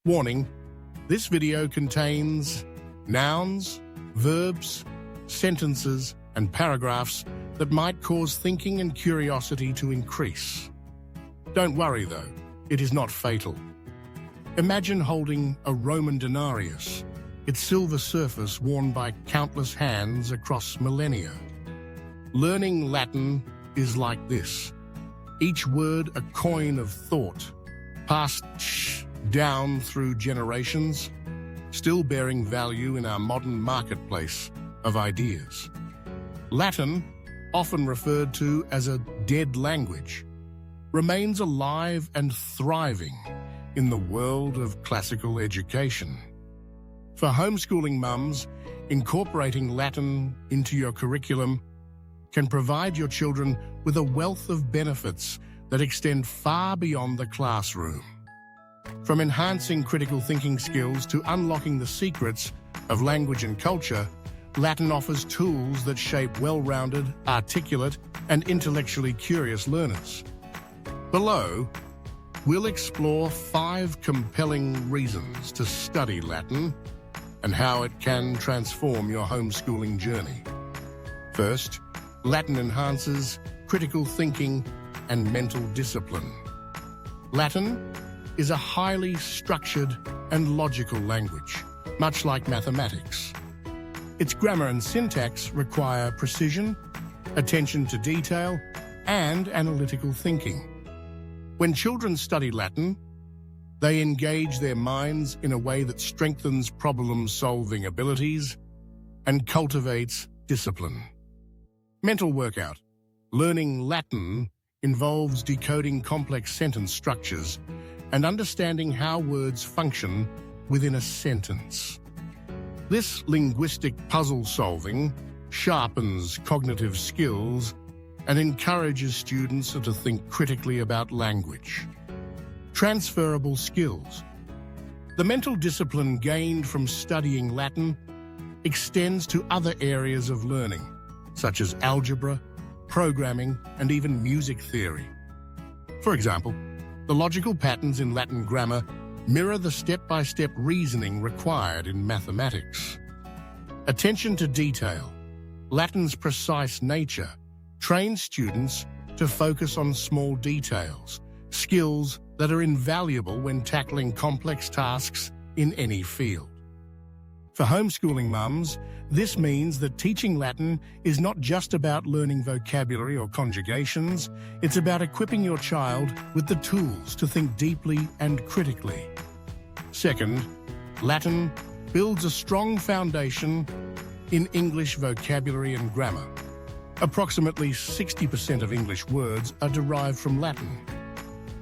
Warning: this video contains nouns, verbs, sentences, and paragraphs that might cause thinking and curiosity to increase. Don't worry though, it is not fatal. Imagine holding a Roman denarius, its silver surface worn by countless hands across millennia. Learning Latin is like this. Each word a coin of thought, passed down through generations, still bearing value in our modern marketplace of ideas. Latin, often referred to as a dead language, remains alive and thriving in the world of classical education. For homeschooling mums, incorporating Latin into your curriculum can provide your children with a wealth of benefits that extend far beyond the classroom. From enhancing critical thinking skills to unlocking the secrets of language and culture, Latin offers tools that shape well-rounded, articulate, and intellectually curious learners. Below, we'll explore 5 compelling reasons to study Latin and how it can transform your homeschooling journey. First, Latin enhances critical thinking and mental discipline. Latin is a highly structured and logical language, much like mathematics. Its grammar and syntax require precision, attention to detail, and analytical thinking. When children study Latin, they engage their minds in a way that strengthens problem-solving abilities and cultivates discipline. Mental workout. Learning Latin involves decoding complex sentence structures and understanding how words function within a sentence. This linguistic puzzle solving sharpens cognitive skills and encourages students to think critically about language. Transferable skills. The mental discipline gained from studying Latin extends to other areas of learning, such as algebra, programming, and even music theory. For example, the logical patterns in Latin grammar mirror the step-by-step reasoning required in mathematics. Attention to detail. Latin's precise nature trains students to focus on small details, skills that are invaluable when tackling complex tasks in any field. For homeschooling mums, this means that teaching Latin is not just about learning vocabulary or conjugations, it's about equipping your child with the tools to think deeply and critically. Second, Latin builds a strong foundation in English vocabulary and grammar. Approximately 60% of English words are derived from Latin.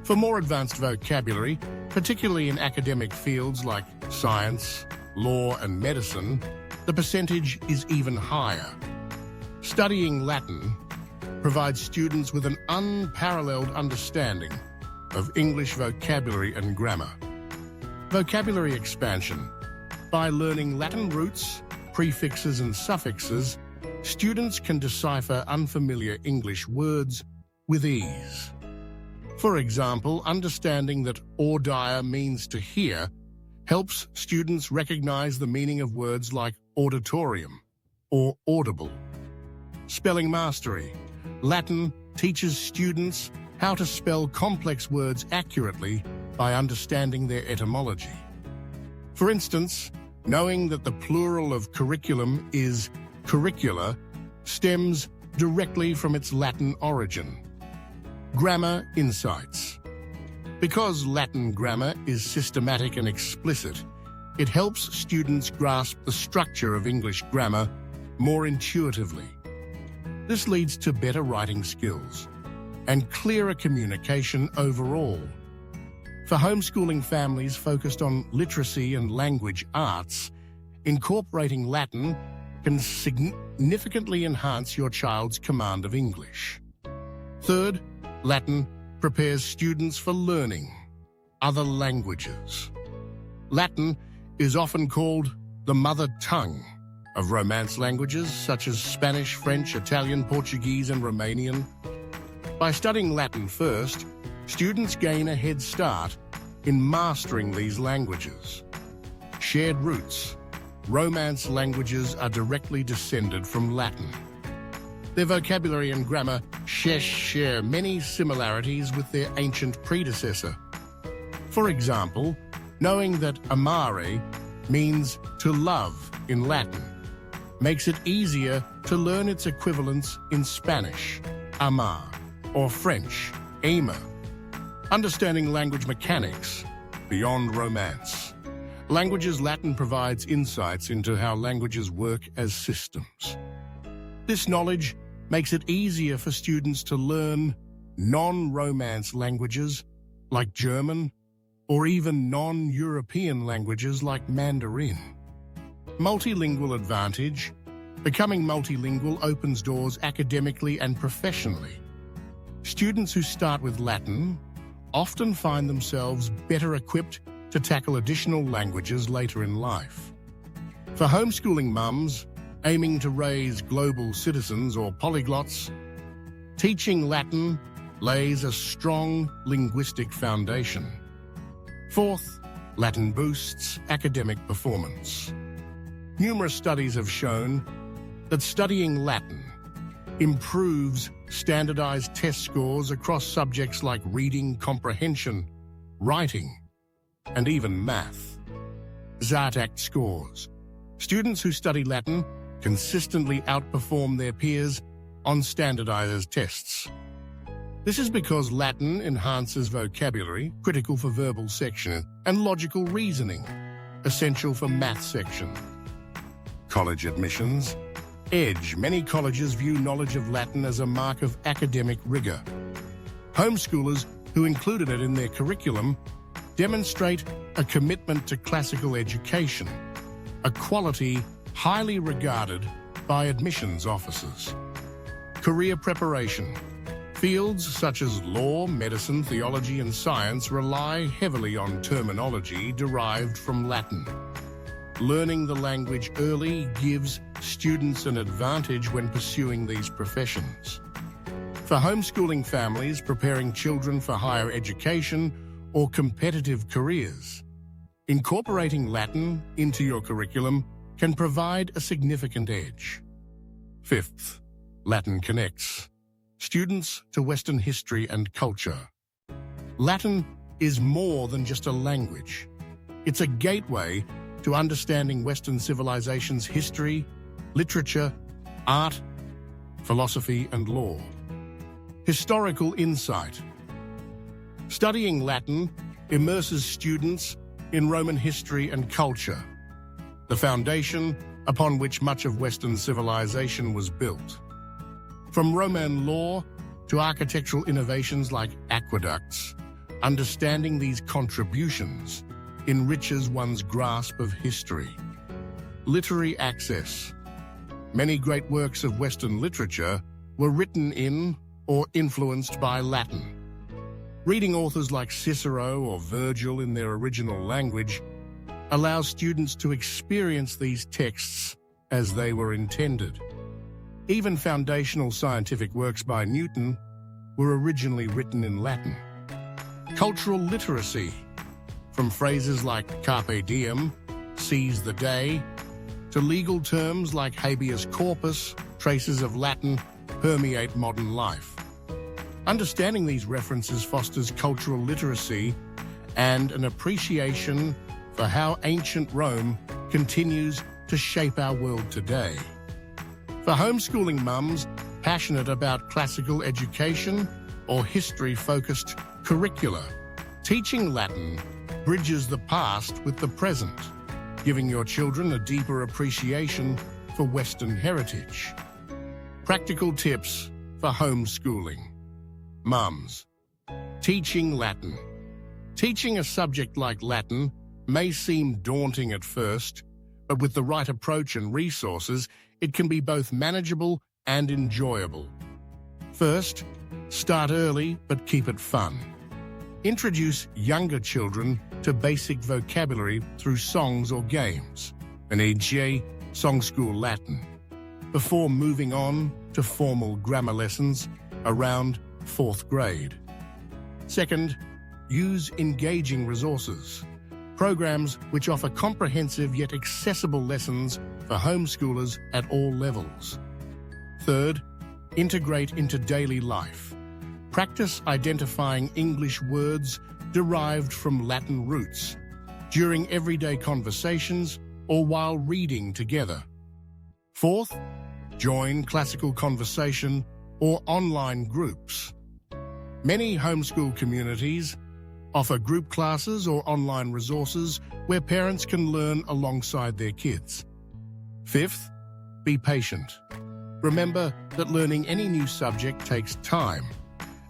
For more advanced vocabulary, particularly in academic fields like science, law, and medicine, the percentage is even higher. Studying Latin provides students with an unparalleled understanding of English vocabulary and grammar. Vocabulary expansion. By learning Latin roots, prefixes, and suffixes, students can decipher unfamiliar English words with ease. For example, understanding that audire means to hear helps students recognize the meaning of words like auditorium or audible. Spelling mastery. Latin teaches students how to spell complex words accurately by understanding their etymology. For instance, knowing that the plural of curriculum is curricula stems directly from its Latin origin. Grammar insights. Because Latin grammar is systematic and explicit, it helps students grasp the structure of English grammar more intuitively. This leads to better writing skills and clearer communication overall. For homeschooling families focused on literacy and language arts, incorporating Latin can significantly enhance your child's command of English. Third, Latin prepares students for learning other languages. Latin is often called the mother tongue of Romance languages such as Spanish, French, Italian, Portuguese, and Romanian. By studying Latin first, students gain a head start in mastering these languages. Shared roots. Romance languages are directly descended from Latin. Their vocabulary and grammar share many similarities with their ancient predecessor. For example, knowing that amare means to love in Latin makes it easier to learn its equivalents in Spanish, amar, or French, aimer. Understanding language mechanics beyond romance. Languages Latin provides insights into how languages work as systems. This knowledge makes it easier for students to learn non-Romance languages like German or even non-European languages like Mandarin. Multilingual advantage. Becoming multilingual opens doors academically and professionally. Students who start with Latin often find themselves better equipped to tackle additional languages later in life. For homeschooling mums aiming to raise global citizens or polyglots, teaching Latin lays a strong linguistic foundation. Fourth, Latin boosts academic performance. Numerous studies have shown that studying Latin improves standardized test scores across subjects like reading comprehension, writing, and even math. ZATAC scores. Students who study Latin consistently outperform their peers on standardized tests. This is because Latin enhances vocabulary, critical for verbal section, and logical reasoning, essential for math section. College admissions. Edge. Many colleges view knowledge of Latin as a mark of academic rigor. Homeschoolers who included it in their curriculum demonstrate a commitment to classical education, a quality highly regarded by admissions officers. Career preparation. Fields such as law, medicine, theology, and science rely heavily on terminology derived from Latin. Learning the language early gives students an advantage when pursuing these professions. For homeschooling families preparing children for higher education or competitive careers, incorporating Latin into your curriculum can provide a significant edge. Fifth, Latin connects students to Western history and culture. Latin is more than just a language. It's a gateway to understanding Western civilization's history, literature, art, philosophy, and law. Historical insight. Studying Latin immerses students in Roman history and culture, the foundation upon which much of Western civilization was built. From Roman law to architectural innovations like aqueducts, understanding these contributions enriches one's grasp of history. Literary access. Many great works of Western literature were written in or influenced by Latin. Reading authors like Cicero or Virgil in their original language allows students to experience these texts as they were intended. Even foundational scientific works by Newton were originally written in Latin. Cultural literacy. From phrases like carpe diem, seize the day, to legal terms like habeas corpus, traces of Latin permeate modern life. Understanding these references fosters cultural literacy and an appreciation for how ancient Rome continues to shape our world today. For homeschooling mums passionate about classical education or history-focused curricula, teaching Latin bridges the past with the present, giving your children a deeper appreciation for Western heritage. Practical tips for homeschooling. Mums. Teaching Latin. Teaching a subject like Latin may seem daunting at first, but with the right approach and resources, it can be both manageable and enjoyable. First, start early but keep it fun. Introduce younger children to basic vocabulary through songs or games, and e.g. Song School Latin, before moving on to formal grammar lessons around 4th grade. Second, use engaging resources, programs which offer comprehensive yet accessible lessons for homeschoolers at all levels. Third, integrate into daily life. Practice identifying English words derived from Latin roots during everyday conversations or while reading together. Fourth, join classical conversation or online groups. Many homeschool communities offer group classes or online resources where parents can learn alongside their kids. Fifth, be patient. Remember that learning any new subject takes time,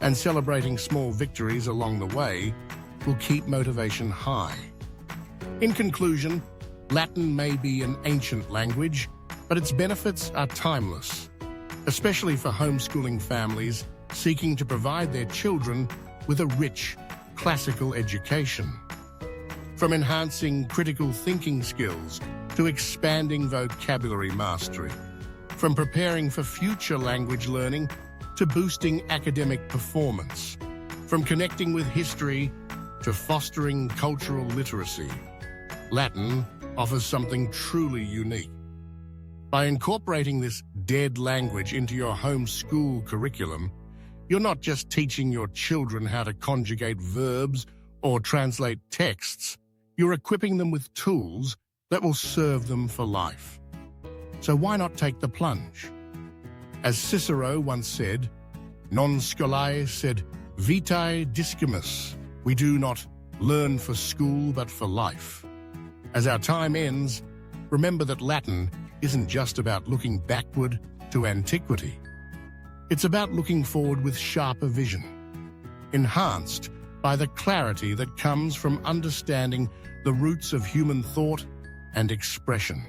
and celebrating small victories along the way will keep motivation high. In conclusion, Latin may be an ancient language, but its benefits are timeless, especially for homeschooling families seeking to provide their children with a rich, classical education. From enhancing critical thinking skills to expanding vocabulary mastery, from preparing for future language learning to boosting academic performance, from connecting with history to fostering cultural literacy, Latin offers something truly unique. By incorporating this dead language into your homeschool curriculum, you're not just teaching your children how to conjugate verbs or translate texts, you're equipping them with tools that will serve them for life. So why not take the plunge? As Cicero once said, non scholae sed vitae discimus. We do not learn for school but for life. As our time ends, remember that Latin isn't just about looking backward to antiquity. It's about looking forward with sharper vision, enhanced by the clarity that comes from understanding the roots of human thought and expression.